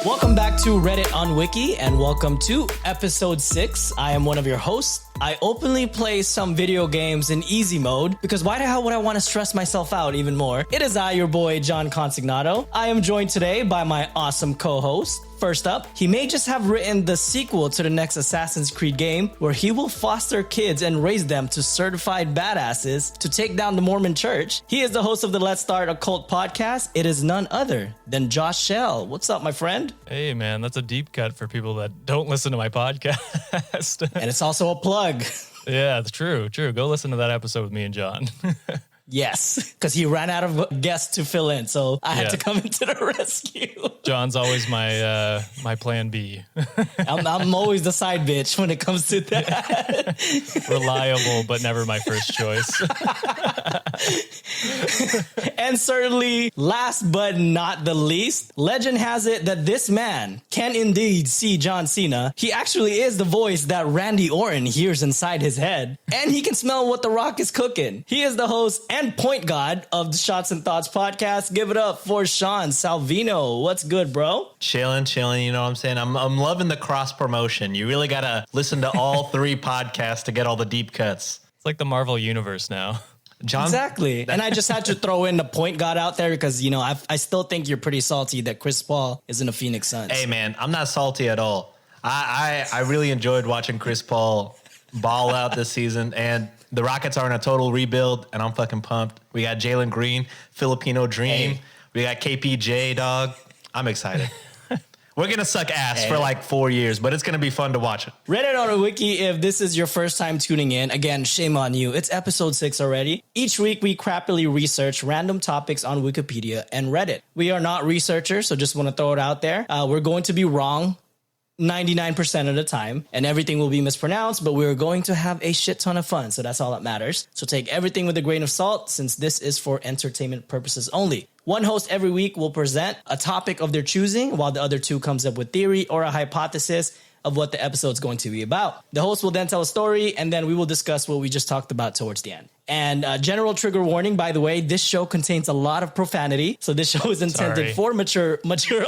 Welcome back to Reddit on Wiki, and welcome to episode 6. I am one of your hosts. I openly play some video games in easy mode because why the hell would I want to stress myself out even more? It is I, your boy, John Consignato. I am joined today by my awesome co-host. First up, he may just have written the sequel to the next Assassin's Creed game where he will foster kids and raise them to certified badasses to take down the Mormon church. He is the host of the Let's Start a Cult podcast. It is none other than Josh Shell. What's up, my friend? Hey, man, that's a deep cut for people that don't listen to my podcast. And it's also a plug. Yeah, it's true. Go listen to that episode with me and John. Yes, because he ran out of guests to fill in, so I had to come into the rescue. John's always my my plan B. I'm always the side bitch when it comes to that. Reliable, but never my first choice. And certainly, last but not the least, legend has it that this man can indeed see John Cena. He actually is the voice that Randy Orton hears inside his head, and he can smell what The Rock is cooking. He is the host and point god of the Shots and Thoughts podcast. Give it up for Sean Salvino. What's good, bro? Chilling. You know what I'm saying? I'm loving the cross promotion. You really got to listen to all 3 podcasts to get all the deep cuts. It's like the Marvel universe now. John? Exactly. And I just had to throw in the point god out there because, you know, I still think you're pretty salty that Chris Paul is in the Phoenix Suns. Hey, man, I'm not salty at all. I really enjoyed watching Chris Paul ball out this season, and the Rockets are in a total rebuild, and I'm fucking pumped. We got Jalen Green, Filipino Dream. Hey. We got KPJ, dog. I'm excited. We're going to suck ass for like 4 years, but it's going to be fun to watch it. Reddit on a Wiki, if this is your first time tuning in, again, shame on you. It's episode 6 already. Each week, we crappily research random topics on Wikipedia and Reddit. We are not researchers, so just want to throw it out there. We're going to be wrong 99% of the time, and everything will be mispronounced, but we're going to have a shit ton of fun, so that's all that matters. So take everything with a grain of salt, since this is for entertainment purposes only. One host every week will present a topic of their choosing, while the other 2 comes up with theory or a hypothesis of what the episode's going to be about. The host will then tell a story, and then we will discuss what we just talked about towards the end. And general trigger warning, by the way, this show contains a lot of profanity. So this show is intended for mature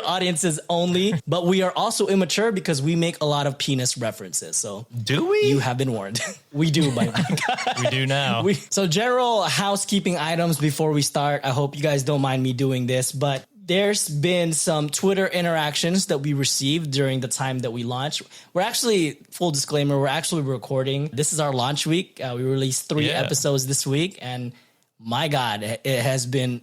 audiences only. But we are also immature because we make a lot of penis references. So do we? You have been warned. We do, by the way. We do now. So general housekeeping items before we start. I hope you guys don't mind me doing this, but there's been some Twitter interactions that we received during the time that we launched. We're actually, full disclaimer, we're actually recording. This is our launch week. We released 3 episodes this week, and my God, it has been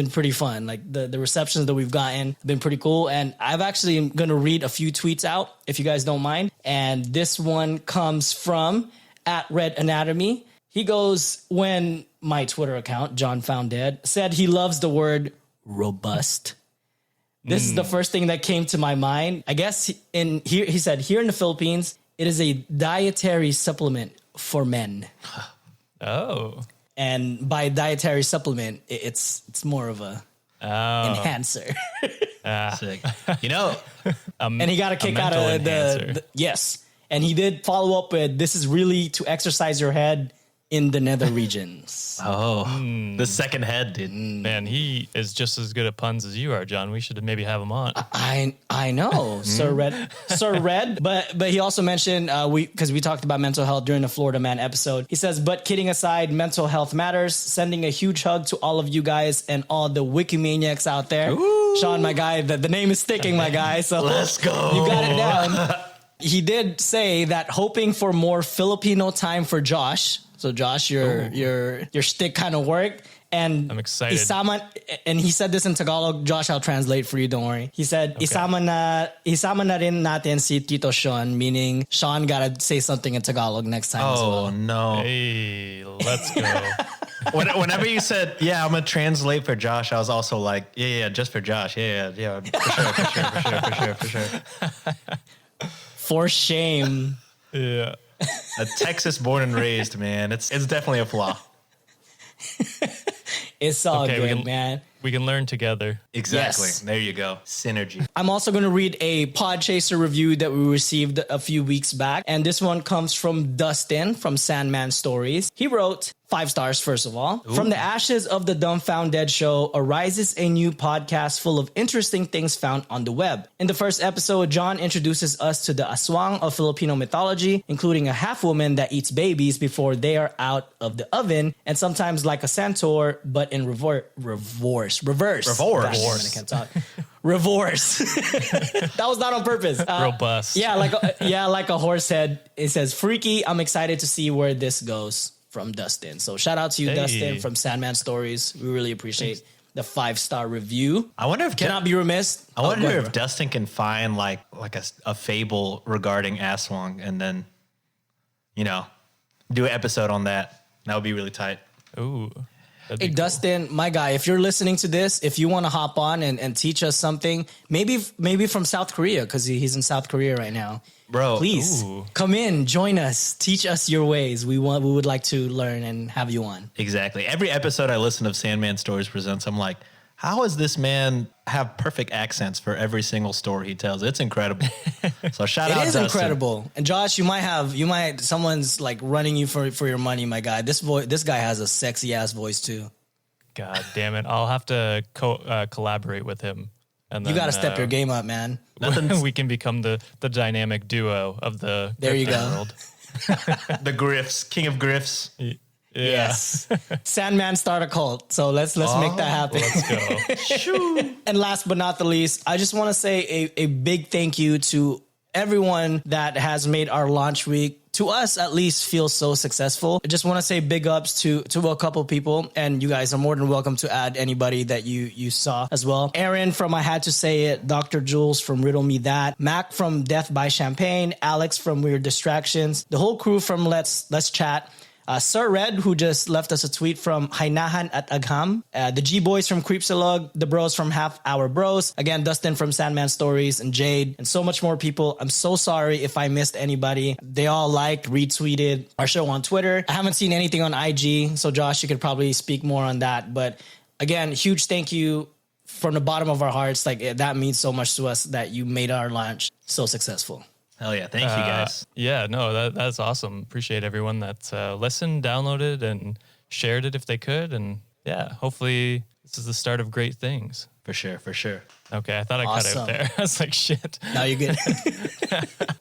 pretty fun. Like the receptions that we've gotten have been pretty cool. And I've actually going to read a few tweets out, if you guys don't mind. And this one comes from @RedAnatomy. He goes, when my Twitter account, John Found Dead, said he loves the word robust. This is the first thing that came to my mind. I guess he said, here in the Philippines, it is a dietary supplement for men. Oh. And by dietary supplement, it's more of a enhancer. Sick. You know, and he got a kick out of the yes. And he did follow up with, this is really to exercise your head in the nether regions. The second head, dude. Man, he is just as good at puns as you are, John. We should maybe have him on. I know, Sir Red. But he also mentioned, because we talked about mental health during the Florida Man episode. He says, but kidding aside, mental health matters. Sending a huge hug to all of you guys and all the Wikimaniacs out there. Ooh. Sean, my guy, the name is sticking, my guy. So let's go. You got it down. He did say that hoping for more Filipino time for Josh. So Josh, your shtick kind of worked. And I'm excited. And he said this in Tagalog. Josh, I'll translate for you. Don't worry. He said, okay. Isama na rin natin si Tito Sean, meaning Sean got to say something in Tagalog next time as well. Oh, no. Hey, let's go. Whenever you said, yeah, I'm going to translate for Josh, I was also like, yeah, just for Josh. Yeah, for sure. For shame. Yeah. A Texas born and raised, man. It's definitely a flaw. It's all good, man. We can learn together. Exactly. Yes. There you go. Synergy. I'm also going to read a Podchaser review that we received a few weeks back. And this one comes from Dustin from Sandman Stories. He wrote, 5 stars, first of all. Ooh. From the ashes of the Dumbfounded show arises a new podcast full of interesting things found on the web. In the first episode, John introduces us to the aswang of Filipino mythology, including a half-woman that eats babies before they are out of the oven, and sometimes like a centaur, but in reverse. God, I can't talk. Reverse. That was not on purpose. Robust. Yeah, like a horse head. It says, freaky. I'm excited to see where this goes. From Dustin. So shout out to you, Dustin, from Sandman Stories. We really appreciate the 5-star review. I wonder if cannot be remiss. I wonder if Dustin can find like a fable regarding Aswang and then, do an episode on that. That would be really tight. Ooh. Hey, cool. Dustin, my guy, if you're listening to this, if you want to hop on and teach us something, maybe from South Korea, because he's in South Korea right now. Bro, please come in, join us, teach us your ways. We would like to learn and have you on. Exactly. Every episode I listen of Sandman Stories Presents, I'm like, how does this man have perfect accents for every single story he tells? It's incredible. So shout out. It is Dustin. Incredible. And Josh, someone's like running you for your money, my guy. This guy has a sexy ass voice too. God damn it! I'll have to collaborate with him. And then, you got to step your game up, man. We can become the dynamic duo of the there you go world. The Griffs, King of Griffs. Yeah. Yes. Sandman start a cult. So let's make that happen. Let's go. And last but not the least, I just want to say a big thank you to everyone that has made our launch week, to us at least, feel so successful. I just want to say big ups to a couple people, and you guys are more than welcome to add anybody that you saw as well. Aaron from I Had to Say It, Dr. Jules from Riddle Me That, Mac from Death by Champagne, Alex from Weird Distractions, the whole crew from Let's Chat, Sir Red, who just left us a tweet from Hainahan at Agham, the G-Boys from Creepsalug, the Bros from Half Hour Bros, again, Dustin from Sandman Stories, and Jade, and so much more people. I'm so sorry if I missed anybody. They all liked, retweeted our show on Twitter. I haven't seen anything on IG, so Josh, you could probably speak more on that. But again, huge thank you from the bottom of our hearts. Like, that means so much to us that you made our launch so successful. Hell yeah. Thank you, guys. Yeah, no, that's awesome. Appreciate everyone that listened, downloaded, and shared it if they could. And yeah, hopefully this is the start of great things. For sure. Okay, I thought I cut out there. I was like, shit. No, you're good.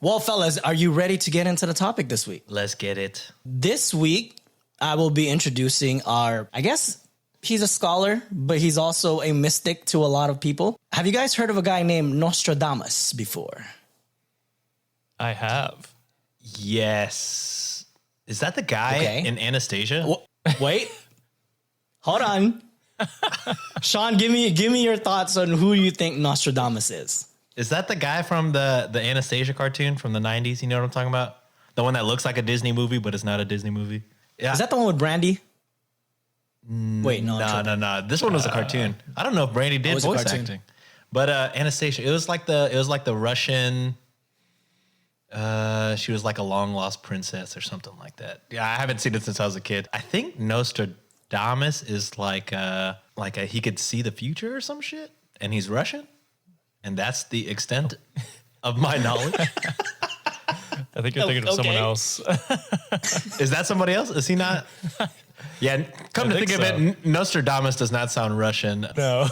Well, fellas, are you ready to get into the topic this week? Let's get it. This week, I will be introducing I guess he's a scholar, but he's also a mystic to a lot of people. Have you guys heard of a guy named Nostradamus before? I have. Yes. Is that the guy in Anastasia? Wait. Hold on. Sean, give me your thoughts on who you think Nostradamus is. Is that the guy from the Anastasia cartoon from the 90s? You know what I'm talking about? The one that looks like a Disney movie, but it's not a Disney movie. Yeah. Is that the one with Brandy? Wait, no. No. This one was a cartoon. I don't know if Brandy did voice acting. But Anastasia, it was like the Russian. She was like a long lost princess or something like that. Yeah, I haven't seen it since I was a kid. I think Nostradamus is like he could see the future or some shit, and he's Russian, and that's the extent of my knowledge. I think you're thinking of someone else. Is that somebody else? Is he not? Yeah, come to think of it, Nostradamus does not sound Russian. No.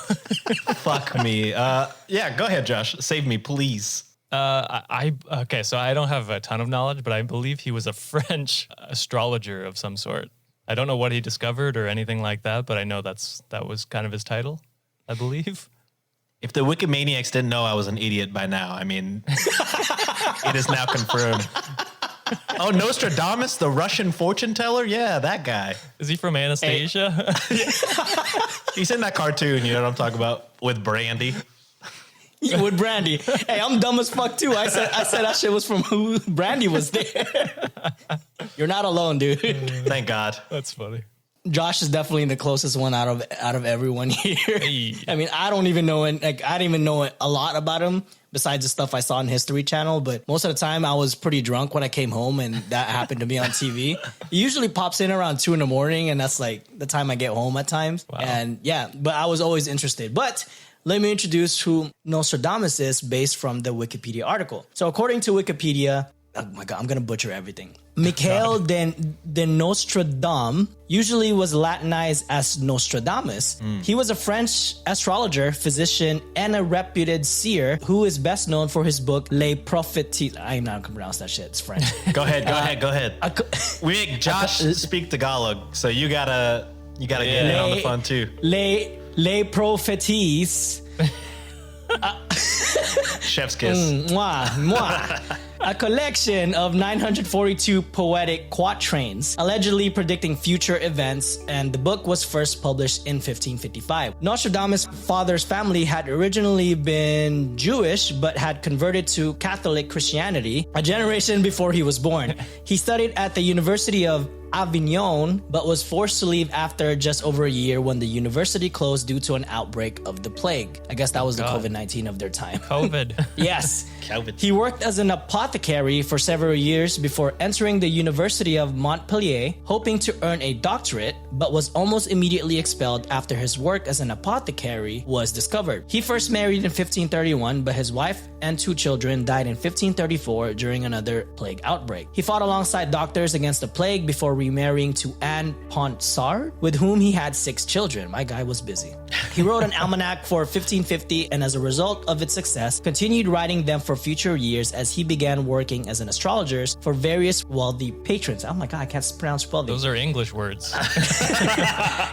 Fuck me. Yeah, go ahead, Josh. Save me, please. Okay, so I don't have a ton of knowledge, but I believe he was a French astrologer of some sort. I don't know what he discovered or anything like that, but I know that was kind of his title, I believe. If the Wikimaniacs didn't know I was an idiot by now, I mean, it is now confirmed. Oh, Nostradamus, the Russian fortune teller? Yeah, that guy. Is he from Anastasia? Hey. He's in that cartoon, you know what I'm talking about, with Brandy. With Brandy. Hey, I'm dumb as fuck too. I said that shit was from who Brandy was there. You're not alone, dude. Thank God. That's funny. Josh is definitely the closest one out of everyone here. Hey. I mean, I don't even know I didn't even know a lot about him besides the stuff I saw on History Channel, but most of the time I was pretty drunk when I came home and that happened to be on TV. He usually pops in around 2 a.m. and that's like the time I get home at times. Wow. And yeah, but I was always interested. But let me introduce who Nostradamus is based from the Wikipedia article. So according to Wikipedia, oh my God, I'm going to butcher everything. Mikhail de Nostradamus, usually was Latinized as Nostradamus. He was a French astrologer, physician, and a reputed seer who is best known for his book Les Prophéties. I'm not going to pronounce that shit. It's French. Go ahead. We make Josh speak Tagalog, so you gotta get in on the fun too. Les Prophéties. Chef's kiss. Mwah. A collection of 942 poetic quatrains, allegedly predicting future events, and the book was first published in 1555. Nostradamus' father's family had originally been Jewish, but had converted to Catholic Christianity a generation before he was born. He studied at the University of Avignon, but was forced to leave after just over a year when the university closed due to an outbreak of the plague. I guess that was the COVID-19 of their time. COVID. Yes. COVID. He worked as an apothecary for several years before entering the University of Montpellier, hoping to earn a doctorate, but was almost immediately expelled after his work as an apothecary was discovered. He first married in 1531, but his wife and 2 children died in 1534 during another plague outbreak. He fought alongside doctors against the plague before remarrying to Anne Ponsard, with whom he had 6 children. My guy was busy. He wrote an almanac for 1550, and as a result of its success, continued writing them for future years as he began working as an astrologer for various wealthy patrons. Oh my God, I can't pronounce wealthy. Those are English words.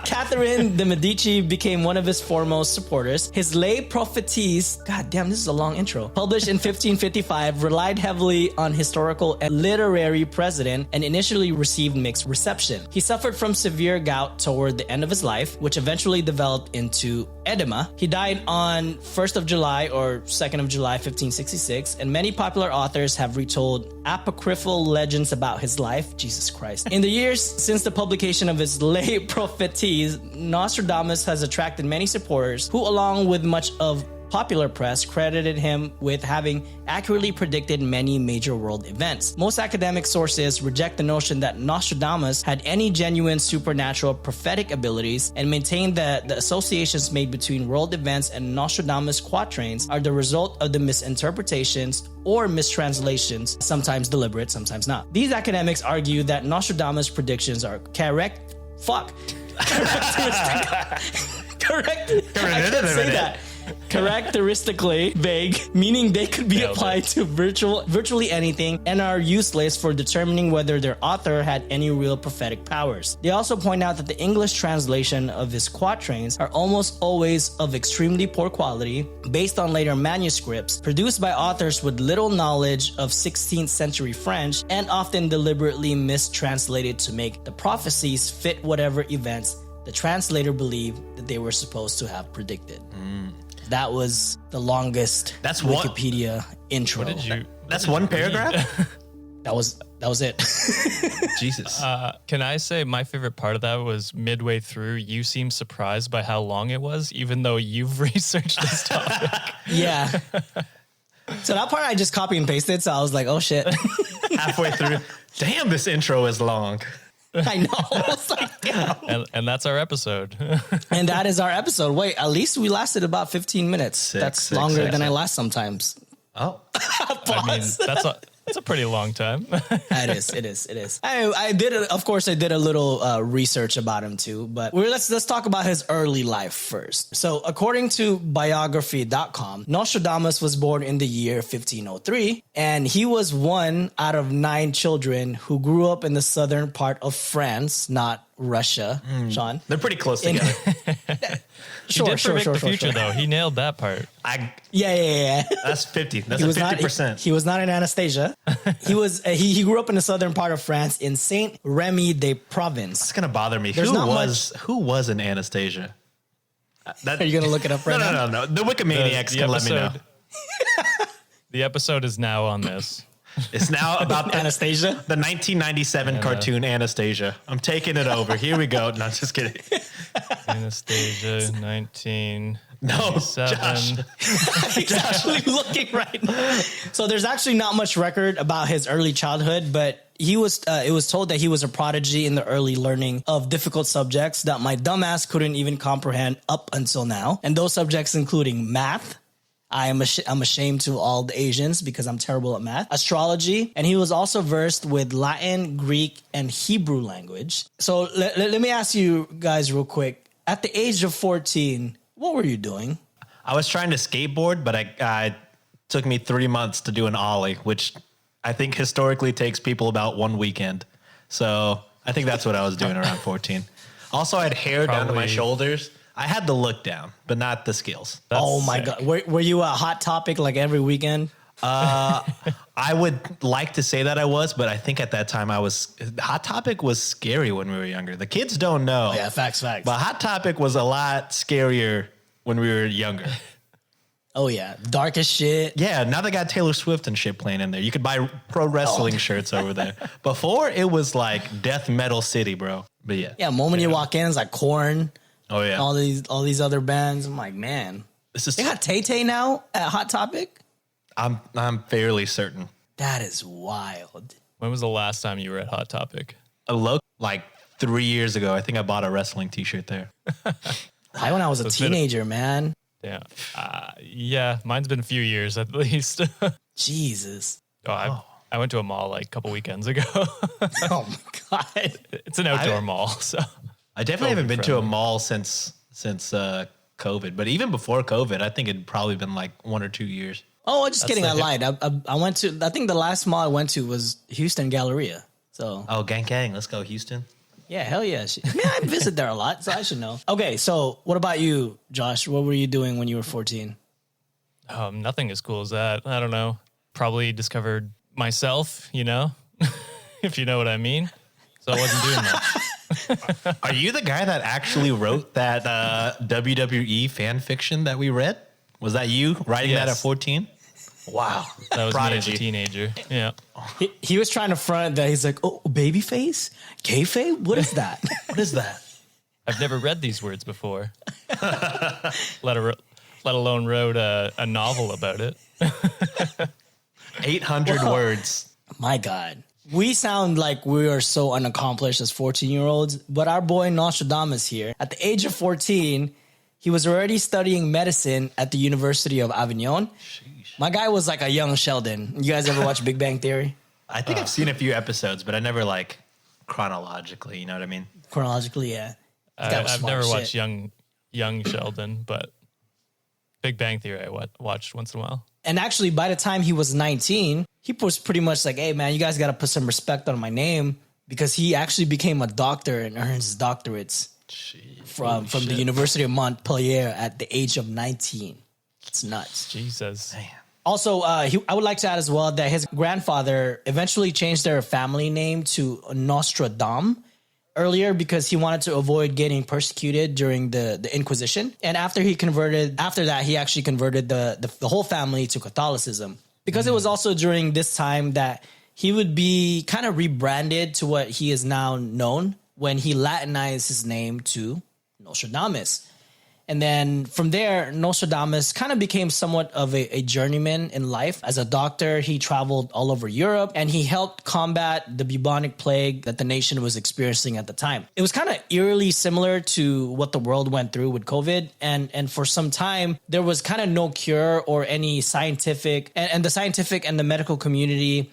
Catherine de Medici became one of his foremost supporters. His Les Prophéties, god damn, this is a long intro, published in 1555, relied heavily on historical and literary precedent and initially received mixed reception. He suffered from severe gout toward the end of his life, which eventually developed into edema. He died on 1st of July or 2nd of July 1566, and many popular authors have retold apocryphal legends about his life. Jesus Christ. In the years since the publication of his Les Prophéties, Nostradamus has attracted many supporters who, along with much of popular press, credited him with having accurately predicted many major world events. Most academic sources reject the notion that Nostradamus had any genuine supernatural prophetic abilities and maintain that the associations made between world events and Nostradamus quatrains are the result of the misinterpretations or mistranslations, sometimes deliberate, sometimes not. These academics argue that Nostradamus' predictions are correct. I can't say that. Characteristically vague, meaning they could be applied to virtually anything and are useless for determining whether their author had any real prophetic powers. They also point out that the English translation of his quatrains are almost always of extremely poor quality, based on later manuscripts, produced by authors with little knowledge of 16th century French, and often deliberately mistranslated to make the prophecies fit whatever events the translator believed that they were supposed to have predicted. That was the longest Wikipedia intro. What did you? That's one paragraph? That was it. Jesus. Can I say my favorite part of that was midway through, you seemed surprised by how long it was, even though you've researched this topic. Yeah. So that part I just copy and pasted, so I was like, oh shit. Halfway through, damn, this intro is long. I know. I was like, damn. And that's our episode. And that is our episode. Wait, at least we lasted about 15 minutes. That's longer than I last sometimes. Oh. I mean, that's a pretty long time. It is. I did, of course, I did a little research about him too, but let's talk about his early life first. So according to biography.com, Nostradamus was born in the year 1503, and he was one out of 9 children who grew up in the southern part of France, not Russia, Sean. They're pretty close together. He did predict the future, though. He nailed that part. Yeah. That's 50. That's 50%. He was not in Anastasia. He grew up in the southern part of France in Saint Remy de Provence. It's gonna bother me. Who was in Anastasia? Are you gonna look it up right now? No. The Wikimaniacs can let me know. The episode is now on this. It's now about Anastasia, the 1997 cartoon Anastasia. I'm taking it over. Here we go. No, just kidding. Anastasia, 1997. No, Josh. He's actually looking right now. So there's actually not much record about his early childhood, but it was told that he was a prodigy in the early learning of difficult subjects that my dumbass couldn't even comprehend up until now. And those subjects including math, I'm ashamed to all the Asians because I'm terrible at math, astrology, and he was also versed with Latin, Greek, and Hebrew language. So let me ask you guys real quick. At the age of 14, what were you doing? I was trying to skateboard, but it took me 3 months to do an ollie, which I think historically takes people about 1 weekend. So I think that's what I was doing around 14. Also, I had hair down to my shoulders. I had the look down, but not the skills. Oh my God. Were you a Hot Topic like every weekend? I would like to say that I was, but I think at that time Hot Topic was scary when we were younger. The kids don't know. Yeah, facts. But Hot Topic was a lot scarier when we were younger. Oh yeah, dark as shit. Yeah, now they got Taylor Swift and shit playing in there. You could buy pro wrestling shirts over there. Before, it was like death metal city, bro. But yeah. Yeah, moment you walk in, it's like Korn. Oh yeah. All these other bands. I'm like, man. They got Tay-Tay now at Hot Topic? I'm fairly certain. That is wild. When was the last time you were at Hot Topic? Like 3 years ago, I think I bought a wrestling t-shirt there. When I was a teenager, man. Yeah. Yeah, mine's been a few years at least. Jesus. I went to a mall like a couple weekends ago. Oh my God. It's an outdoor mall, so I definitely haven't been to a mall since COVID, but even before COVID, I think it'd probably been like 1 or 2 years. Oh, just kidding. I lied. I went to, I think the last mall I went to was Houston Galleria. So. Oh, gang. Let's go, Houston. Yeah, hell yeah. I visit there a lot, so I should know. Okay, so what about you, Josh? What were you doing when you were 14? Nothing as cool as that. I don't know. Probably discovered myself, if you know what I mean. So I wasn't doing much. Are you the guy that actually wrote that WWE fan fiction that we read? Was that you writing that at 14? Wow. That was Prodigy. me as a teenager. Yeah. He was trying to front that. He's like, oh, babyface? Kayfabe? What is that? What is that? I've never read these words before. let alone wrote a novel about it. 800 words. My God. We sound like we are so unaccomplished as 14-year-olds, but our boy Nostradamus here, at the age of 14, he was already studying medicine at the University of Avignon. Sheesh. My guy was like a young Sheldon. You guys ever watch Big Bang Theory? I think I've seen a few episodes, but I never like chronologically, you know what I mean? Chronologically, yeah. I've never watched young Sheldon, but Big Bang Theory I watched once in a while. And actually, by the time he was 19, he was pretty much like, hey, man, you guys got to put some respect on my name, because he actually became a doctor and earned his doctorates from the University of Montpellier at the age of 19. It's nuts. Jesus. Man. Also, I would like to add as well that his grandfather eventually changed their family name to Nostradamus earlier because he wanted to avoid getting persecuted during the Inquisition. And after that, he actually converted the whole family to Catholicism, because it was also during this time that he would be kind of rebranded to what he is now known when he Latinized his name to Nostradamus. And then from there, Nostradamus kind of became somewhat of a journeyman in life. As a doctor, he traveled all over Europe and he helped combat the bubonic plague that the nation was experiencing at the time. It was kind of eerily similar to what the world went through with COVID. And for some time, there was kind of no cure or any scientific, and the scientific and the medical community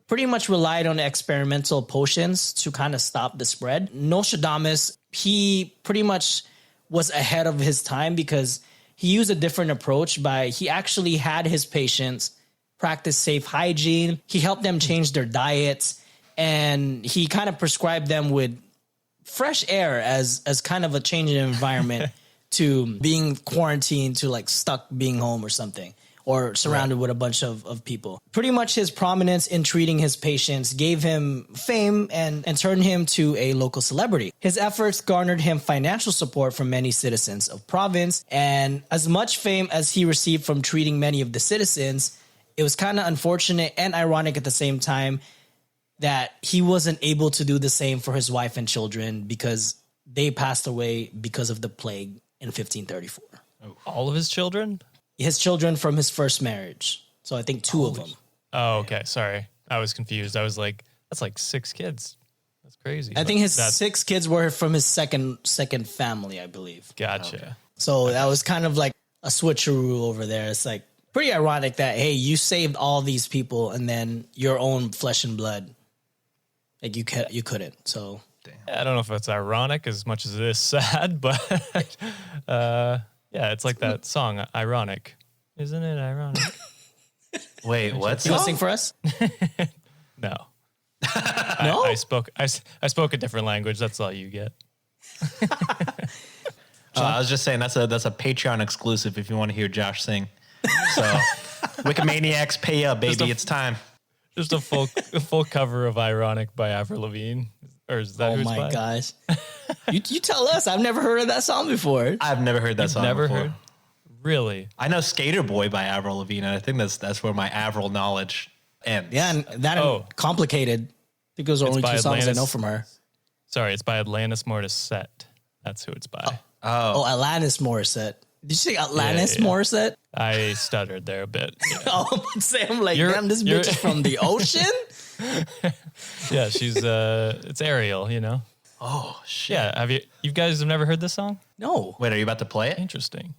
pretty much relied on experimental potions to kind of stop the spread. Nostradamus, he pretty much was ahead of his time because he used a different approach he actually had his patients practice safe hygiene. He helped them change their diets, and he kind of prescribed them with fresh air as kind of a change in environment to being quarantined, to like stuck being home or something, or surrounded with a bunch of people. Pretty much his prominence in treating his patients gave him fame and turned him to a local celebrity. His efforts garnered him financial support from many citizens of province, and as much fame as he received from treating many of the citizens, it was kind of unfortunate and ironic at the same time that he wasn't able to do the same for his wife and children because they passed away because of the plague in 1534. All of his children? His children from his first marriage. So I think two of them. Oh, okay. Sorry. I was confused. I was like, that's like 6 kids. That's crazy. I think his 6 kids were from his second family, I believe. Gotcha. Okay. So that was kind of like a switcheroo over there. It's like pretty ironic that, hey, you saved all these people and then your own flesh and blood, like you couldn't. So I don't know if it's ironic as much as it is sad, but yeah, it's like that song, Ironic. Isn't it ironic? Wait, what? You want to sing for us? No. No? I spoke a different language. That's all you get. I was just saying that's a Patreon exclusive if you want to hear Josh sing. So Wikimaniacs, pay up, baby. It's time. Just a full cover of Ironic by Avril Lavigne. Or is that Oh who's my by? gosh. You tell us. I've never heard of that song before. I've never heard that song Never before. heard? Really? I know Skater Boy by Avril Lavigne, and I think that's where my Avril knowledge ends. Yeah, and that and Complicated. I think those are only by two songs I Atlantis. know from her. Sorry, it's by Atlantis Morissette. That's who it's by. Oh, Alanis Morissette. Did you say Alanis Yeah. Morissette? I stuttered there a bit. Yeah, Oh, I'm like, You're- damn, this you're- bitch is from the ocean? yeah, she's it's Ariel, you know. Oh shit! Yeah, you guys have never heard this song? No. Wait, are you about to play it? Interesting.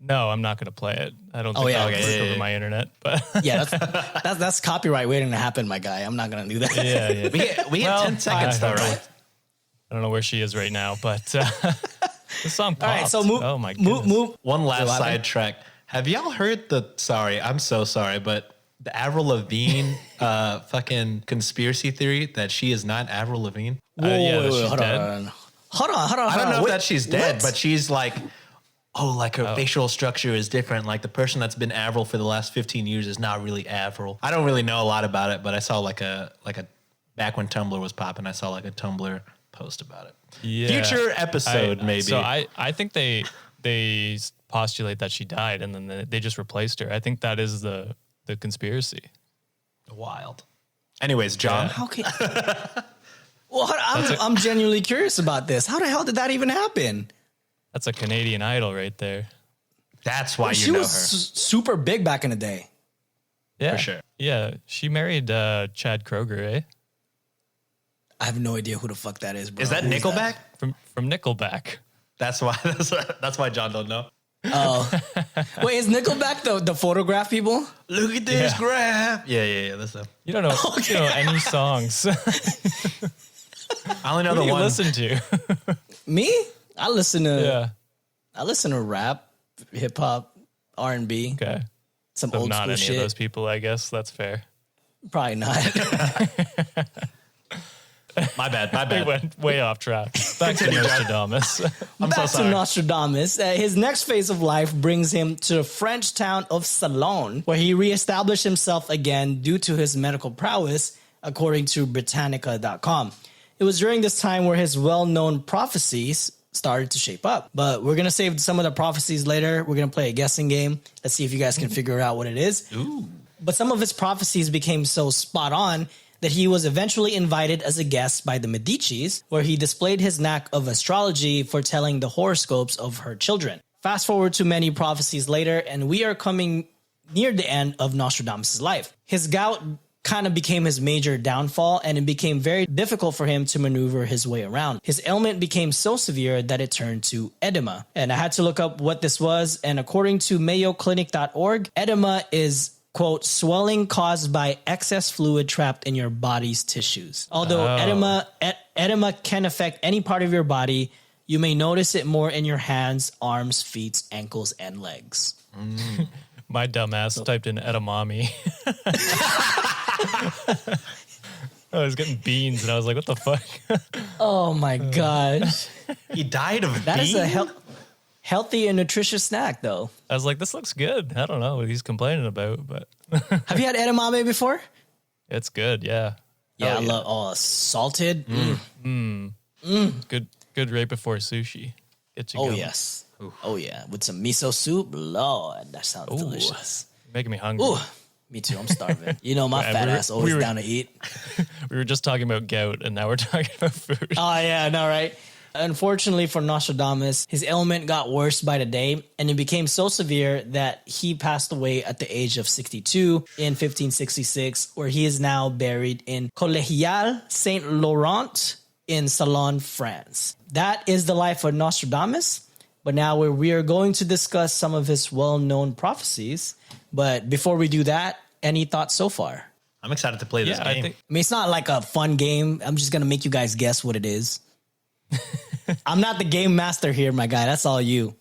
No, I'm not going to play it. I don't think yeah, I'll okay, work yeah, over yeah. my internet. But Yeah, that's copyright waiting to happen, my guy. I'm not going to do that. yeah. We Well, get 10 seconds I though, don't know. right? I don't know where she is right now, but the song popped. All right, so move. Oh my goodness. move. One last What happened? sidetrack. Have y'all heard sorry, I'm so sorry, but the Avril Lavigne fucking conspiracy theory that she is not Avril Lavigne? Yeah, that she's hold dead. on. Hold on. I don't know if that she's dead, what? but she's like, like her facial structure is different. Like the person that's been Avril for the last 15 years is not really Avril. I don't really know a lot about it, but I saw like a back when Tumblr was popping, I saw like a Tumblr post about it. Yeah. Future episode, maybe. So I think they postulate that she died and then they just replaced her. I think that is the conspiracy. Wild. Anyways, John. Yeah. How can... Well, I'm genuinely curious about this. How the hell did that even happen? That's a Canadian Idol right there. That's why She you know was her. super big back in the day. Yeah, For sure. Yeah, she married Chad Kroger, eh? I have no idea who the fuck that is, bro. Is that Who Nickelback? From Nickelback. That's why John don't know. Wait, is Nickelback the photograph people? Look at this Yeah. graph. Yeah. That's them. You don't know, you know any songs. I only know Who the do you one. listen to? Me? I listen Yeah. to rap, hip hop, R&B, Okay. some So old not school any shit. of those people, I guess. That's fair. Probably not. My bad. We went way off track. Back to Nostradamus. I'm Back so to sorry. Nostradamus. His next phase of life brings him to the French town of Salon, where he reestablished himself again due to his medical prowess, according to Britannica.com. It was during this time where his well-known prophecies started to shape up. But we're going to save some of the prophecies later. We're going to play a guessing game. Let's see if you guys can figure out what it is. Ooh. But some of his prophecies became so spot on that he was eventually invited as a guest by the Medicis, where he displayed his knack of astrology foretelling the horoscopes of her children. Fast forward to many prophecies later, and we are coming near the end of Nostradamus' life. His gout kind of became his major downfall, and it became very difficult for him to maneuver his way around. His ailment became so severe that it turned to edema. And I had to look up what this was, and according to mayoclinic.org, edema is, quote, swelling caused by excess fluid trapped in your body's tissues. Although edema can affect any part of your body, you may notice it more in your hands, arms, feet, ankles, and legs. My dumbass typed in edamame. I was getting beans and I was like, what the fuck? Oh my gosh. He died of That is beans? a healthy and nutritious snack, though. I was like, this looks good. I don't know what he's complaining about, but Have you had edamame before? it's good. Yeah. Yeah, Oh, I love salted. Good right before sushi. Get you Oh, going. yes. Oh, yeah. With some miso soup. Lord, that sounds delicious. You're making me hungry. Ooh, me too. I'm starving. You know, my Yeah, fat we were- ass always we were- down to eat. We were just talking about gout and now we're talking about food. Oh, yeah, I know, right? Unfortunately for Nostradamus, his ailment got worse by the day, and it became so severe that he passed away at the age of 62 in 1566, where he is now buried in Collégiale Saint Laurent in Salon, France. That is the life of Nostradamus. But now we are going to discuss some of his well-known prophecies. But before we do that, any thoughts so far? I'm excited to play this game. I mean, it's not like a fun game. I'm just going to make you guys guess what it is. I'm not the game master here, my guy. That's all you.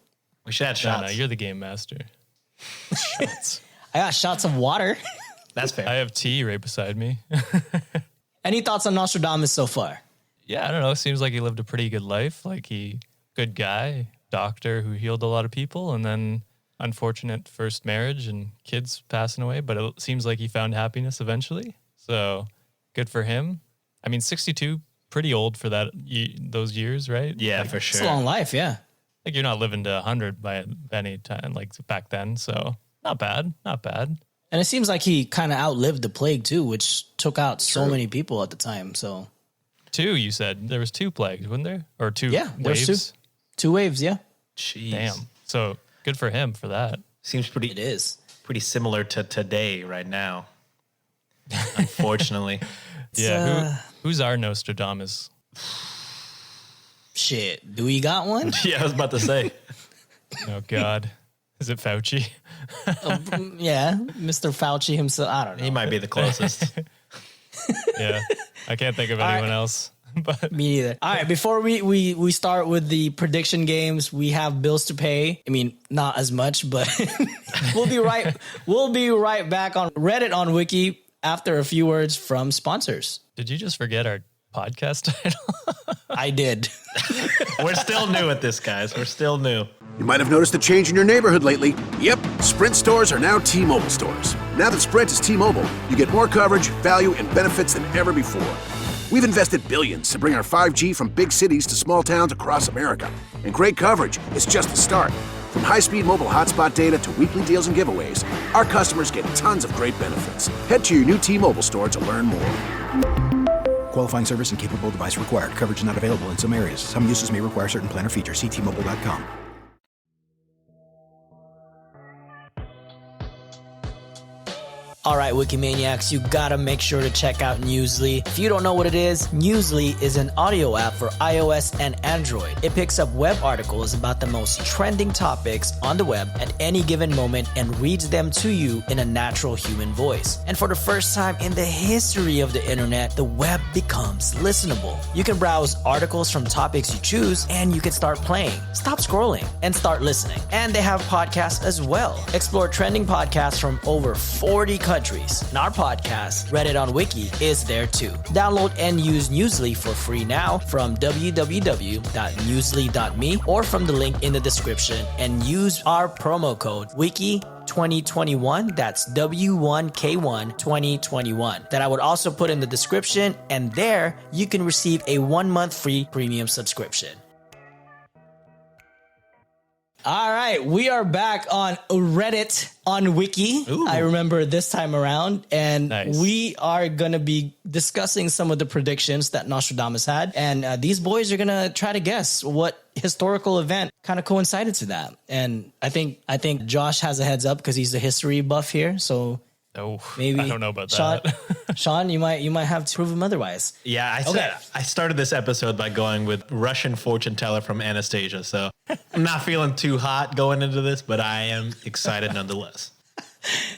We should have shots. No, you're the game master. Shots. I got shots of water. That's fair. I have tea right beside me. Any thoughts on Nostradamus so far? Yeah, I don't know. Seems like he lived a pretty good life. Like good guy, doctor who healed a lot of people, and then unfortunate first marriage and kids passing away. But it seems like he found happiness eventually. So good for him. I mean, 62, pretty old for those years, right? Yeah, like, for sure. It's a long life, yeah. Like you're not living to 100 by any time like back then. So not bad. And it seems like he kind of outlived the plague too, which took out so many people at the time. So 2, you said there was 2 plagues, wasn't there? Or 2 yeah, waves? there's 2 waves, yeah. Jeez. Damn. So good for him for that. Seems pretty. It is pretty similar to today right now. Unfortunately. Yeah. Who's our Nostradamus? shit. Do we got one? Yeah, I was about to say. Oh God. Is it Fauci? Yeah, Mr. Fauci himself. I don't know. He might be the closest. Yeah. I can't think of anyone else. But Me either. All right, before we start with the prediction games, we have bills to pay. I mean, not as much, but we'll be right back on Reddit on Wiki after a few words from sponsors. did you just forget our podcast title? I did. We're still new at this, guys. We're still new. You might have noticed a change in your neighborhood lately. Yep, Sprint stores are now T-Mobile stores. Now that Sprint is T-Mobile, you get more coverage, value, and benefits than ever before. We've invested billions to bring our 5G from big cities to small towns across America. And great coverage is just the start. From high-speed mobile hotspot data to weekly deals and giveaways, our customers get tons of great benefits. Head to your new T-Mobile store to learn more. Qualifying service and capable device required. Coverage not available in some areas. Some uses may require certain plan or features. See T-Mobile.com. All right, Wikimaniacs, you gotta make sure to check out Newsly. If you don't know what it is, Newsly is an audio app for iOS and Android. It picks up web articles about the most trending topics on the web at any given moment and reads them to you in a natural human voice. And for the first time in the history of the internet, the web becomes listenable. You can browse articles from topics you choose, and you can start playing. Stop scrolling and start listening. And they have podcasts as well. Explore trending podcasts from over 40 countries. And our podcast, Reddit on Wiki, is there too. Download and use Newsly for free now from www.newsly.me or from the link in the description, and use our promo code WIKI2021, that's W1K1 2021, that I would also put in the description, and there you can receive a 1-month free premium subscription. All right, we are back on Reddit on Wiki. Ooh. I remember this time around, and Nice. we are going to be discussing some of the predictions that Nostradamus had, and these boys are going to try to guess what historical event kind of coincided to that. And I think Josh has a heads up because he's a history buff here, so Oh, maybe I don't know about Sean, that. Sean, you might have to prove him otherwise. Yeah, Okay. I started this episode by going with Russian fortune teller from Anastasia, so I'm not feeling too hot going into this, but I am excited nonetheless.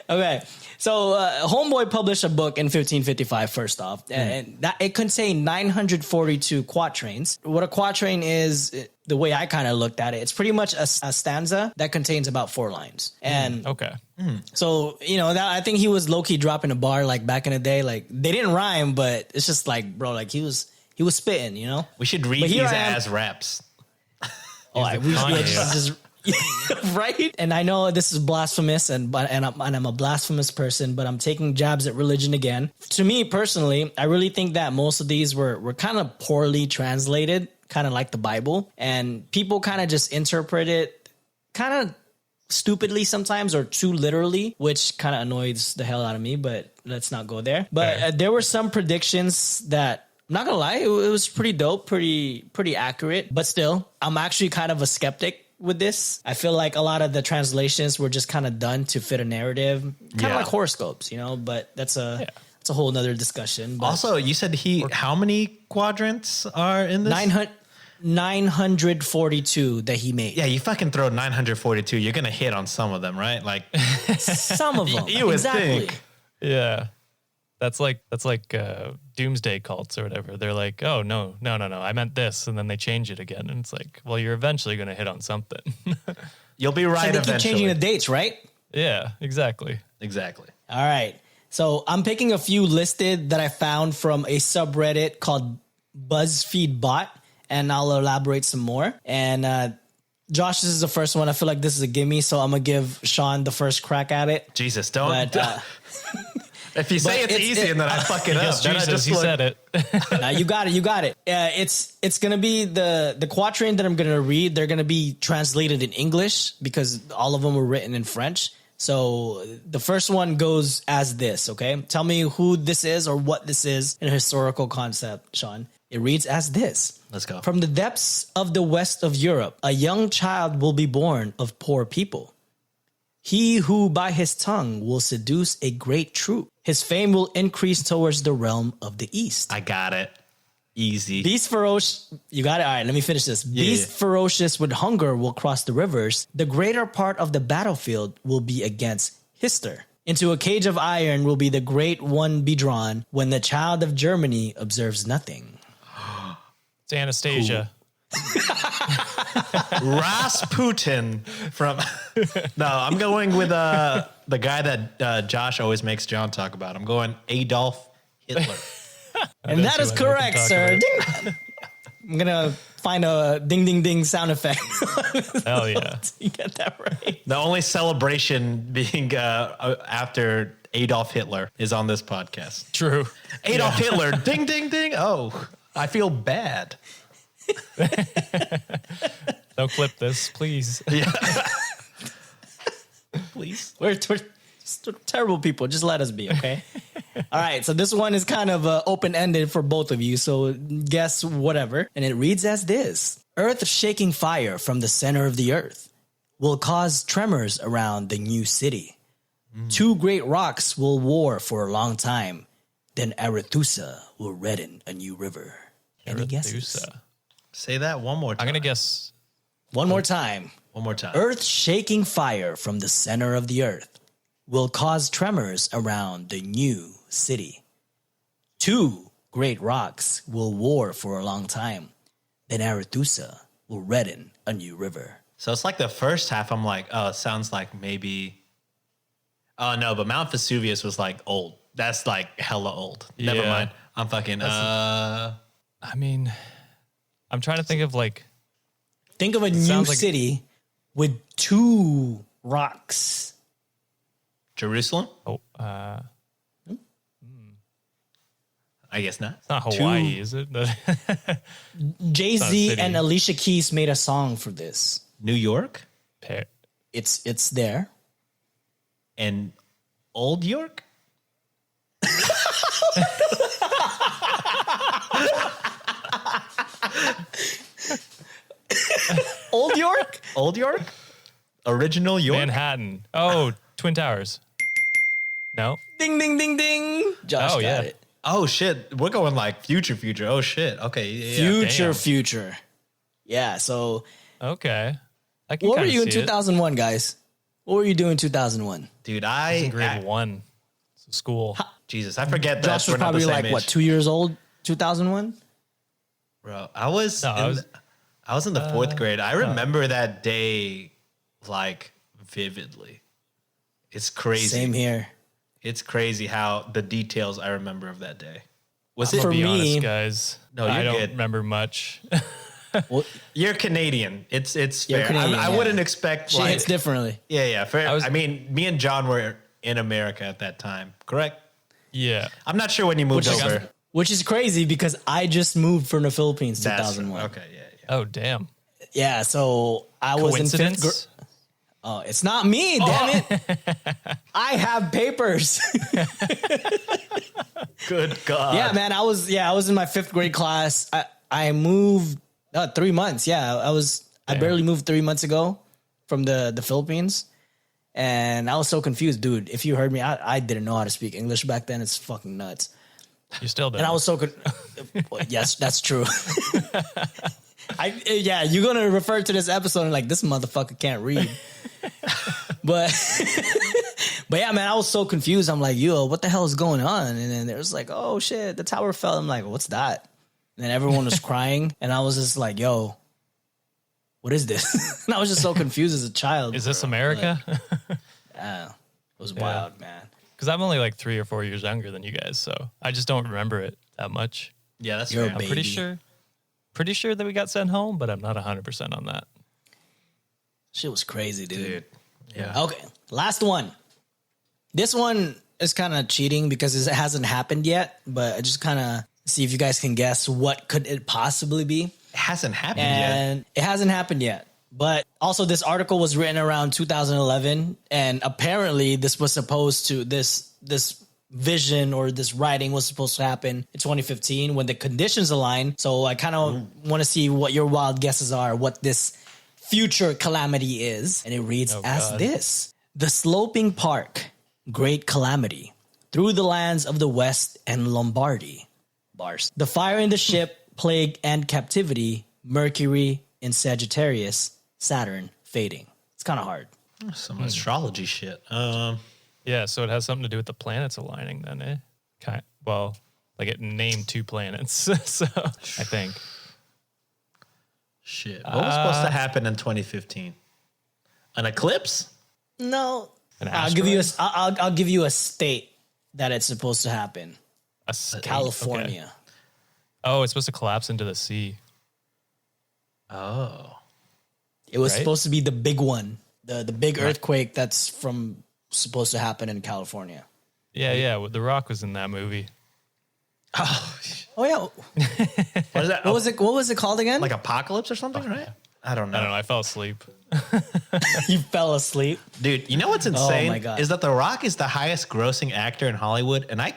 Okay, so Homeboy published a book in 1555. First off, and that it contained 942 quatrains. What a quatrain is, the way I kind of looked at it, it's pretty much a stanza that contains about 4 lines. And Okay. so, you know, that I think he was low key dropping a bar like back in the day. Like they didn't rhyme, but it's just like, bro, like he was spitting, you know. We should read But these here I am- as raps. Oh, I wish Kanye. just right. And I know this is blasphemous, and I'm a blasphemous person, but I'm taking jabs at religion again. To me personally, I really think that most of these were kind of poorly translated, kind of like the Bible, and people kind of just interpret it kind of stupidly sometimes or too literally, which kind of annoys the hell out of me. But let's not go there. But there were some predictions that, I'm not gonna lie, it was pretty dope, pretty accurate. But still, I'm actually kind of a skeptic with this. I feel like a lot of the translations were just kind of done to fit a narrative, kind of Yeah. like horoscopes, you know. But that's a whole nother discussion. But Also, you said how many quadrants are in this? 900. 942 that he made. Yeah, you fucking throw 942. You're gonna hit on some of them, right? Like Some of them. you would exactly. think. Yeah. That's like doomsday cults or whatever. They're like, oh, no, I meant this. And then they change it again. And it's like, well, you're eventually going to hit on something. You'll be right So they eventually. keep changing the dates, right? Yeah, exactly. Exactly. All right. So I'm picking a few listed that I found from a subreddit called BuzzFeed Bot, and I'll elaborate some more. And Josh, this is the first one. I feel like this is a gimme, so I'm going to give Sean the first crack at it. Jesus, don't. But, if you say it's easy and then I fuck it up, then I Jesus, just he said it. you got it. It's gonna be the quatrain that I'm gonna read. They're gonna be translated in English because all of them were written in French. So the first one goes as this. Okay, tell me who this is or what this is in a historical concept, Sean. It reads as this. Let's go. From the depths of the west of Europe, a young child will be born of poor people. He who by his tongue will seduce a great troop. His fame will increase towards the realm of the east. I got it. Easy. Beast ferocious. You got it. All right, let me finish this. Beast ferocious with hunger will cross the rivers. The greater part of the battlefield will be against Hister. Into a cage of iron will be the great one be drawn when the child of Germany observes nothing. It's Anastasia. Rasputin from. No, I'm going with the guy that Josh always makes John talk about. I'm going Adolf Hitler. And that is correct, sir. Ding. I'm going to find a ding, ding, ding sound effect. Hell yeah. You get that right. The only celebration being after Adolf Hitler is on this podcast. True. Adolf Hitler, ding, ding, ding. Oh, I feel bad. Don't clip this, please. Yeah. Please. We're terrible people. Just let us be, okay? All right. So this one is kind of open-ended for both of you. So guess whatever. And it reads as this. Earth-shaking fire from the center of the earth will cause tremors around the new city. Two great rocks will war for a long time. Then Arethusa will redden a new river. Any guesses? Arethusa. Say that one more time. I'm going to guess. One more time. One more time. Earth-shaking fire from the center of the earth will cause tremors around the new city. Two great rocks will war for a long time. Then Arethusa will redden a new river. So it's like the first half, I'm like, oh, it sounds like maybe. Oh, no, but Mount Vesuvius was like old. That's like hella old. Never Yeah. mind. I'm fucking. I mean, I'm trying to think of like. Think of a new sounds like- city with two rocks. Jerusalem? Oh, I guess not. it's not Hawaii, is it? Jay-Z city. and Alicia Keys made a song for this. New York It's there. and Old York? Old York? Old York? Original York? Manhattan. Oh, Twin Towers. No? Ding, ding, ding, ding. Josh got yeah. it. Oh, shit. We're going like future. Oh, shit. Okay. Yeah. Future. Yeah, so Okay. I can what were kinda you in see it. 2001, guys? What were you doing in 2001? Dude, In grade 1. So school. Jesus, I forget that Josh we're was not the probably same like, age. what, 2 years old? 2001? Bro, I was, No, I was in the fourth grade. I remember that day like vividly. It's crazy. Same here. It's crazy how the details I remember of that day. Was I'm it? For gonna be me- honest, guys. No, you're I don't good. remember much. Well, You're Canadian. It's You're fair. Canadian, I yeah. wouldn't expect she like hits differently. yeah, fair. I was- I mean, me and John were in America at that time, correct? Yeah. I'm not sure when you moved Which is- over. Which is crazy because I just moved from the Philippines That's 2001. okay. Yeah. Oh, damn. Yeah, so I was in fifth grade. Coincidence? Oh, it's not me, damn it. I have papers. Good God. Yeah, man, I was in my fifth grade class. I moved 3 months. Yeah, I barely moved 3 months ago from the Philippines. And I was so confused, dude. If you heard me, I didn't know how to speak English back then. It's fucking nuts. You still don't. And I was so yes, that's true. You're gonna refer to this episode and like this motherfucker can't read. but yeah, man, I was so confused. I'm like, yo, what the hell is going on? And then there's like, oh shit, the tower fell. I'm like, what's that? And then everyone was crying, and I was just like, yo, what is this? And I was just so confused as a child. Is this America? Yeah, it was wild, man. Because I'm only like 3 or 4 years younger than you guys, so I just don't remember it that much. Yeah, that's You're fair. a I'm baby. pretty sure that we got sent home, but I'm not 100% on that. Shit was crazy, dude. Yeah. Okay, last one. This one is kind of cheating because it hasn't happened yet, but I just kind of see if you guys can guess what could it possibly be. It hasn't happened yet. And it hasn't happened yet. But also this article was written around 2011, and apparently this was supposed to this vision or this writing was supposed to happen in 2015 when the conditions align. So I kind of want to see what your wild guesses are, what this future calamity is. And it reads as this: the sloping park, great calamity, through the lands of the West and Lombardy. Bars. The fire in the ship, plague and captivity, Mercury in Sagittarius, Saturn fading. It's kind of hard. Some astrology shit. Yeah, so it has something to do with the planets aligning then, eh? Well, like it named 2 planets, so I think. Shit. What was supposed to happen in 2015? An eclipse? No, An I'll give you a, asteroid? I'll give you a state that it's supposed to happen. A state, California. okay. Oh, it's supposed to collapse into the sea. Oh. It was Right? supposed to be the big one, the big earthquake that's supposed to happen in California. Yeah, well, The Rock was in that movie. Oh yeah, What is that? what was it called again? Like apocalypse or something, right? I don't know. I don't know, I fell asleep. You fell asleep. Dude, you know what's insane? my God. Is that The Rock is the highest grossing actor in Hollywood, and I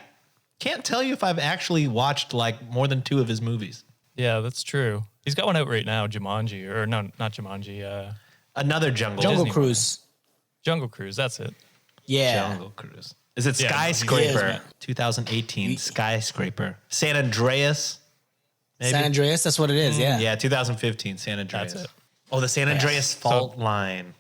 can't tell you if I've actually watched like more than 2 of his movies. Yeah, that's true. He's got one out right now, Jumanji, or no, not Jumanji, Another Jungle Jungle Disney Cruise. Jungle Cruise, that's it. Yeah. Jungle Cruise. Is it Yeah, Skyscraper? he is, man. 2018 Skyscraper. San Andreas. Maybe? San Andreas, that's what it is. Yeah. Yeah, 2015 San Andreas. That's it. Oh, the San Andreas fault line.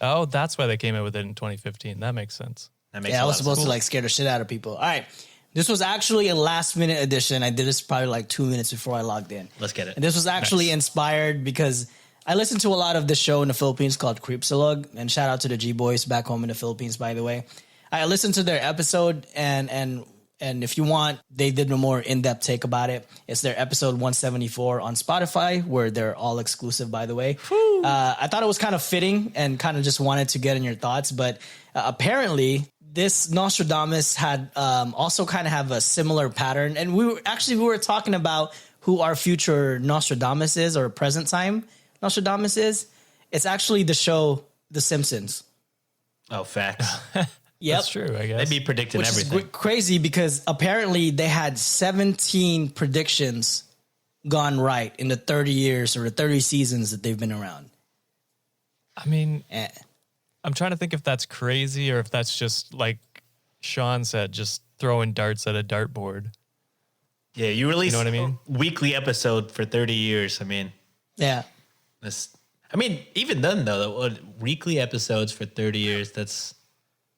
Oh, that's why they came out with it in 2015. That makes sense. That makes Yeah, a I lot was of supposed sense. to like scare the shit out of people. All right. This was actually a last minute edition. I did this probably like 2 minutes before I logged in. Let's get it. And this was actually Nice. inspired because I listened to a lot of this show in the Philippines called Creepsalug. And shout out to the G Boys back home in the Philippines, by the way. I listened to their episode and if you want, they did a more in-depth take about it. It's their episode 174 on Spotify, where they're all exclusive, by the way. I thought it was kind of fitting and kind of just wanted to get in your thoughts. But apparently, this Nostradamus had also kind of have a similar pattern. And we were talking about who our future Nostradamus is or present time Nostradamus is. It's actually the show The Simpsons. Oh, facts. Yep. That's true, I guess. They'd be predicting Which everything. is crazy because apparently they had 17 predictions gone right in the 30 years or the 30 seasons that they've been around. I mean, Eh. I'm trying to think if that's crazy or if that's just like Sean said, just throwing darts at a dartboard. Yeah, you release know what I mean? a weekly episode for 30 years. I mean, Yeah. even then, though, weekly episodes for 30 years, that's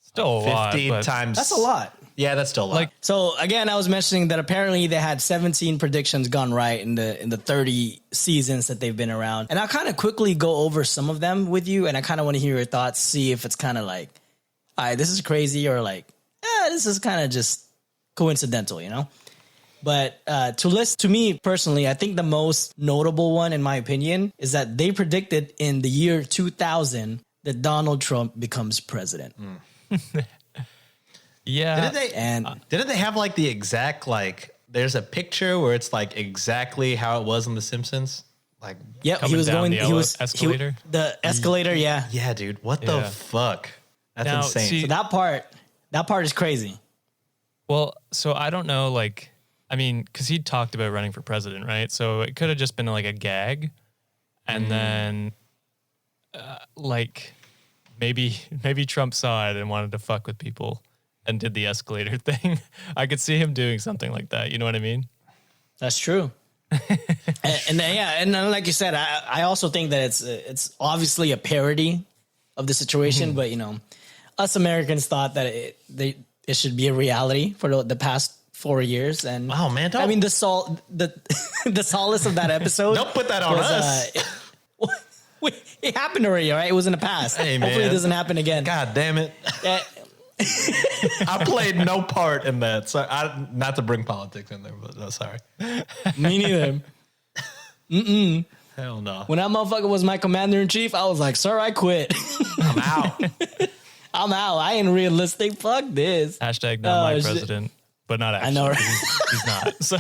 Still a lot, 15 but times. That's a lot. Yeah, that's still a lot. Like- So again, I was mentioning that apparently they had 17 predictions gone right in the 30 seasons that they've been around. And I'll kind of quickly go over some of them with you, and I kind of want to hear your thoughts, see if it's kind of like, all right, this is crazy, or like, this is kind of just coincidental, you know? But to me personally, I think the most notable one, in my opinion, is that they predicted in the year 2000 that Donald Trump becomes president. yeah. Didn't they have like the exact, like, there's a picture where it's like exactly how it was in The Simpsons? Like, Yep, Coming he was down going. the He was escalator? the escalator, yeah. yeah, dude, what the Yeah. fuck? That's Now, insane. see- So that part is crazy. Well, so I don't know, like, I mean, because he talked about running for president, right? So it could have just been like a gag. And then, like, maybe Trump saw it and wanted to fuck with people and did the escalator thing. I could see him doing something like that. You know what I mean? That's true. And then, yeah, and then, like you said, I also think that it's obviously a parody of the situation, but us Americans thought that it should be a reality for the past 4 years. And oh man, I mean the solace of that episode. Don't put that on us. It happened already, all right? It was in the past. Hey, Hopefully man. it doesn't happen again. God damn it. I played no part in that. So not to bring politics in there, but no, sorry. Me neither. Hell no. When that motherfucker was my commander in chief, I was like, sir, I quit. I'm out. I'm out. I ain't realistic. Fuck this. Hashtag not my president, but not actually. I know, right? He's not. So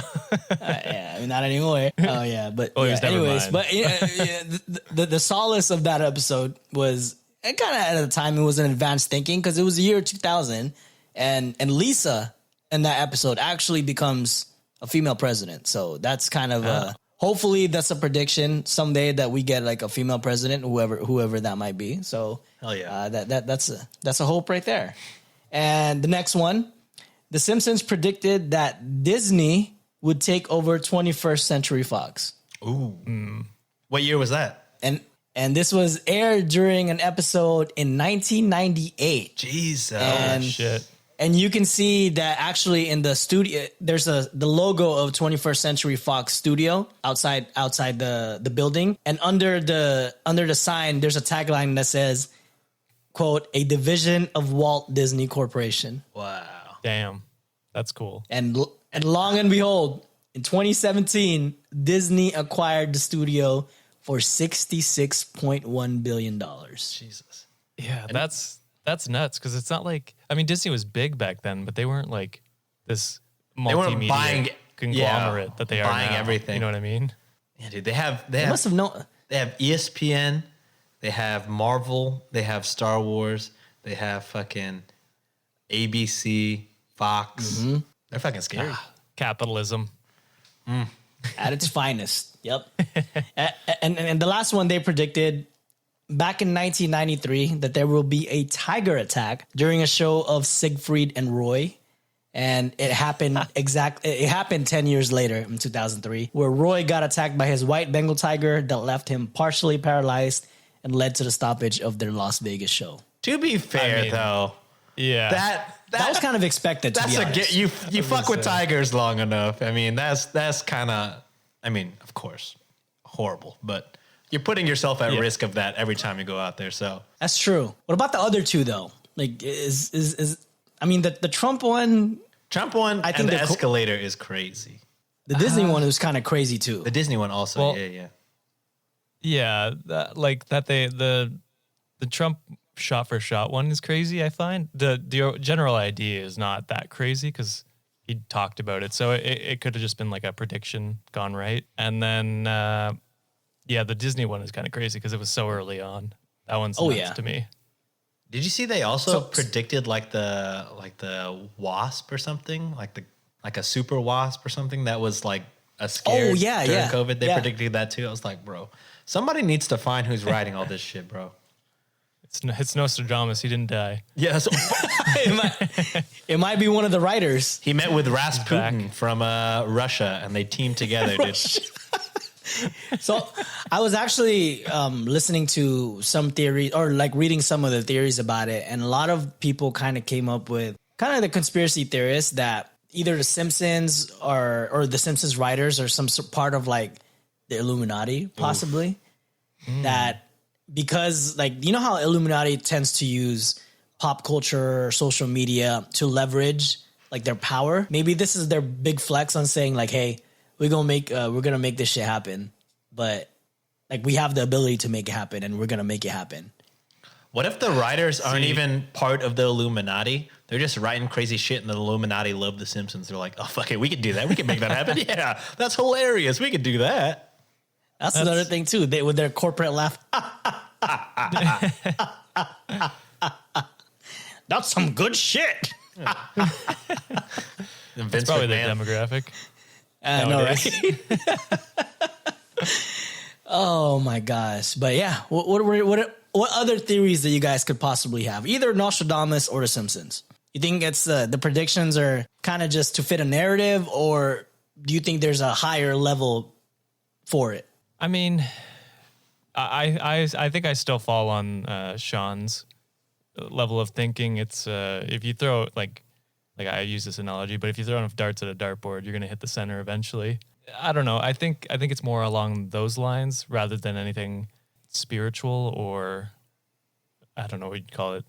Yeah, I mean, not anymore. Oh yeah, but Oh, yeah, he's never anyways, mind. but the solace of that episode was, and kind of at the time it was an advanced thinking because it was the year 2000, and Lisa in that episode actually becomes a female president. So that's kind of hopefully that's a prediction someday that we get like a female president, whoever that might be. So Hell yeah. that's a hope right there. And the next one, The Simpsons predicted that Disney would take over 21st Century Fox. Ooh. What year was that? And this was aired during an episode in 1998. Jesus. And shit. And you can see that actually in the studio, there's the logo of 21st Century Fox Studio outside the building, and under the sign, there's a tagline that says, "quote a division of Walt Disney Corporation." Wow. Damn. That's cool. And long and behold, in 2017, Disney acquired the studio for $66.1 billion. Jesus. Yeah, that's nuts because it's not like, I mean, Disney was big back then, but they weren't like this multimedia weren't buying conglomerate that they are buying now. everything. You know what I mean? Yeah, dude. They Must have known. They have ESPN. They have Marvel. They have Star Wars. They have fucking ABC, Fox. They're fucking scary. Capitalism. At its finest. Yep. And the last one they predicted back in 1993 that there will be a tiger attack during a show of Siegfried and Roy. And it happened it happened 10 years later in 2003, where Roy got attacked by his white Bengal tiger that left him partially paralyzed and led to the stoppage of their Las Vegas show. To be fair, I mean, though, Yeah. That was kind of expected, to be that's honest. you fuck with tigers long enough. I mean, that's kind of, I mean, of course, horrible, but you're putting yourself at risk of that every time you go out there. So That's true. What about the other two though? Like is I mean the Trump one, Trump one, I think and the they're co- escalator is crazy. the Disney one was kind of crazy too. The Disney one also, Well, yeah. Yeah, the Trump shot for shot one is crazy. I find the general idea is not that crazy because he talked about it, so it could have just been like a prediction gone right. And then the Disney one is kind of crazy because it was so early on. That one's nuts to me. Did you see they also predicted like the wasp or something, like a super wasp or something that was like a scare during COVID? They predicted that too. I was like, bro, somebody needs to find who's writing all this shit, bro. It's Nostradamus. He didn't die. Yes. It might be one of the writers. He met with Rasputin from Russia, and they teamed together, dude. So I was actually listening to some theory or like reading some of the theories about it. And a lot of people kind of came up with kind of the conspiracy theorists that either the Simpsons or the Simpsons writers or some part of like the Illuminati, possibly. That because like, you know how Illuminati tends to use pop culture or social media to leverage like their power. Maybe this is their big flex on saying like, hey, we're gonna make this shit happen, but like we have the ability to make it happen, and we're gonna make it happen. What if the writers aren't even part of the Illuminati? They're just writing crazy shit, and the Illuminati love the Simpsons. They're like, oh fuck it, we can do that. We can make that happen. Yeah, that's hilarious. We could do that. That's another thing too. They with their corporate laugh. That's some good shit. Vince Probably their McMahon. demographic. I know, right? Oh my gosh! But yeah, what other theories that you guys could possibly have? Either Nostradamus or The Simpsons. You think it's the predictions are kind of just to fit a narrative, or do you think there's a higher level for it? I mean, I think I still fall on Sean's level of thinking. It's if you throw like I use this analogy, but if you throw enough darts at a dartboard, you're gonna hit the center eventually. I don't know. I think it's more along those lines rather than anything spiritual or I don't know what you'd call it.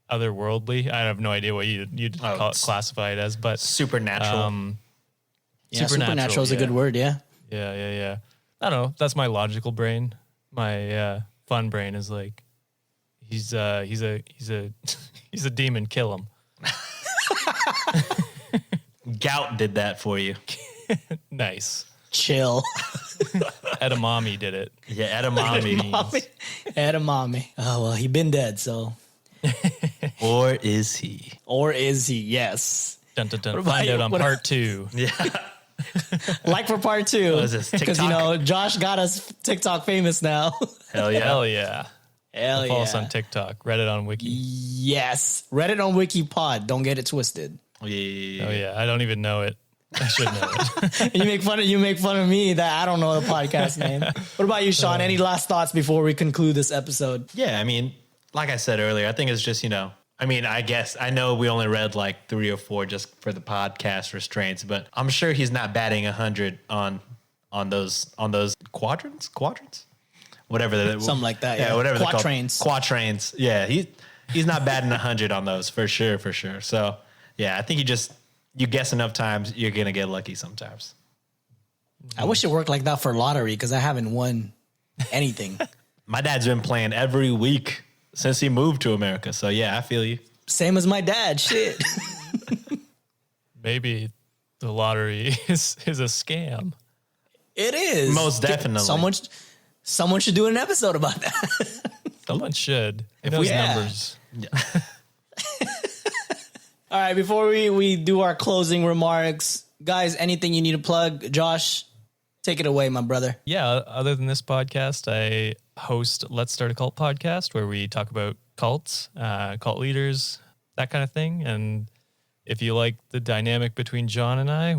Otherworldly. I have no idea what you'd classify it as, but supernatural. Supernatural is a good word. Yeah. Yeah. I don't know. That's my logical brain. My fun brain is like, he's a demon. Kill him. Gout did that for you. Nice. Chill. Edamame did it. Yeah, edamame. Edamame. Oh, well, he been dead, so. Or is he? Yes. Dun, dun, dun. Find out on part 2. Yeah. Like for part 2. What is this, because, Josh got us TikTok famous now. Hell yeah. Hell yeah. Hell Follow yeah. us on TikTok, Reddit on Wiki. Yes. Reddit on Wiki pod. Don't get it twisted. Yeah. Oh yeah. I don't even know it. I should know it. You make fun of me that I don't know the podcast name. What about you, Sean? Any last thoughts before we conclude this episode? Yeah, I mean, like I said earlier, I think it's just, I mean, I guess I know we only read like 3 or 4 just for the podcast restraints, but I'm sure he's not batting 100 on those quadrants, whatever Something like that. Yeah, whatever quatrains. Quatrains. Yeah, he's not batting 100 on those for sure. So yeah, I think you guess enough times, you're gonna get lucky sometimes. I wish it worked like that for lottery because I haven't won anything. My dad's been playing every week since he moved to America. So yeah, I feel you. Same as my dad. Shit. Maybe the lottery is a scam. It is. Most definitely. Someone should do an episode about that. Someone should. It knows numbers. Yeah. All right, before we do our closing remarks, guys, anything you need to plug? Josh, take it away, my brother. Yeah, other than this podcast, I host Let's Start a Cult podcast where we talk about cults, cult leaders, that kind of thing. And if you like the dynamic between John and I,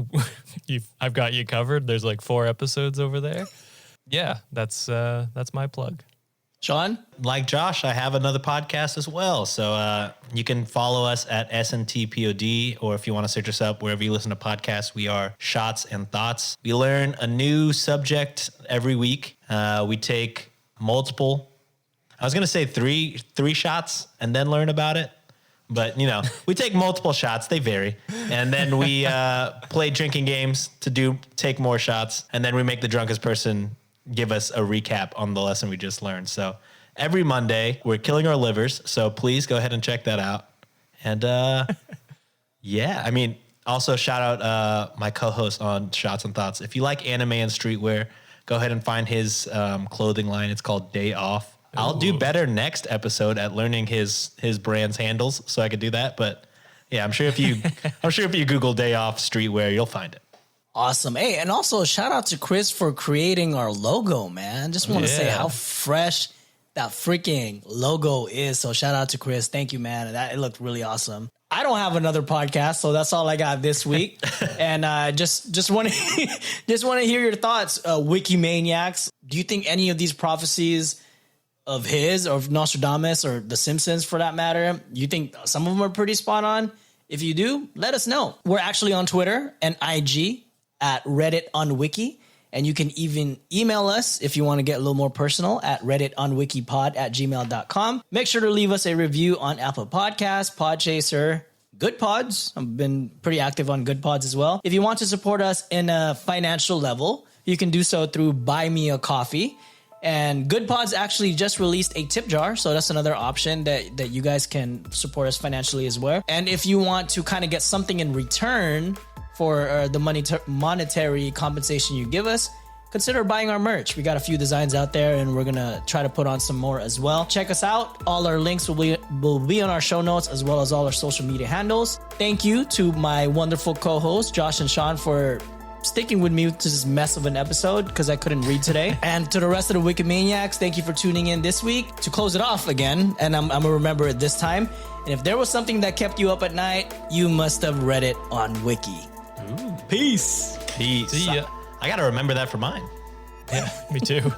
I've got you covered. There's like 4 episodes over there. Yeah, that's my plug. Sean? Like Josh, I have another podcast as well. So you can follow us at SNTPOD, or if you want to search us up wherever you listen to podcasts, we are Shots and Thoughts. We learn a new subject every week. We take multiple, I was going to say three shots and then learn about it. But, we take multiple shots. They vary. And then we play drinking games to take more shots. And then we make the drunkest person give us a recap on the lesson we just learned. So every Monday, we're killing our livers. So please go ahead and check that out. And yeah, I mean, also shout out my co-host on Shots and Thoughts. If you like anime and streetwear, go ahead and find his clothing line. It's called Day Off. Ooh. I'll do better next episode at learning his brand's handles so I could do that. But yeah, I'm sure if you Google Day Off streetwear, you'll find it. Awesome. Hey, and also shout out to Chris for creating our logo, man. Just want to say how fresh that freaking logo is. So shout out to Chris. Thank you, man. It looked really awesome. I don't have another podcast, so that's all I got this week. And just want to hear your thoughts, Wiki Maniacs. Do you think any of these prophecies of his or of Nostradamus or the Simpsons, for that matter, you think some of them are pretty spot on? If you do, let us know. We're actually on Twitter and IG at Reddit on Wiki. And you can even email us if you want to get a little more personal at redditonwikipod@gmail.com. Make sure to leave us a review on Apple Podcasts, Podchaser, Good Pods. I've been pretty active on Good Pods as well. If you want to support us in a financial level, you can do so through Buy Me a Coffee. And Good Pods actually just released a tip jar, so that's another option that you guys can support us financially as well. And if you want to kind of get something in return for the monetary compensation you give us, consider buying our merch. We got a few designs out there, and we're gonna try to put on some more as well. Check us out. All our links will be on our show notes, as well as all our social media handles. Thank you to my wonderful co-hosts, Josh and Sean, for sticking with me to this mess of an episode because I couldn't read today. And to the rest of the Wikimaniacs, thank you for tuning in this week. To close it off again, and I'm gonna remember it this time, and if there was something that kept you up at night, you must have read it on Wiki. Ooh. Peace. See ya. I got to remember that for mine. Yeah, me too.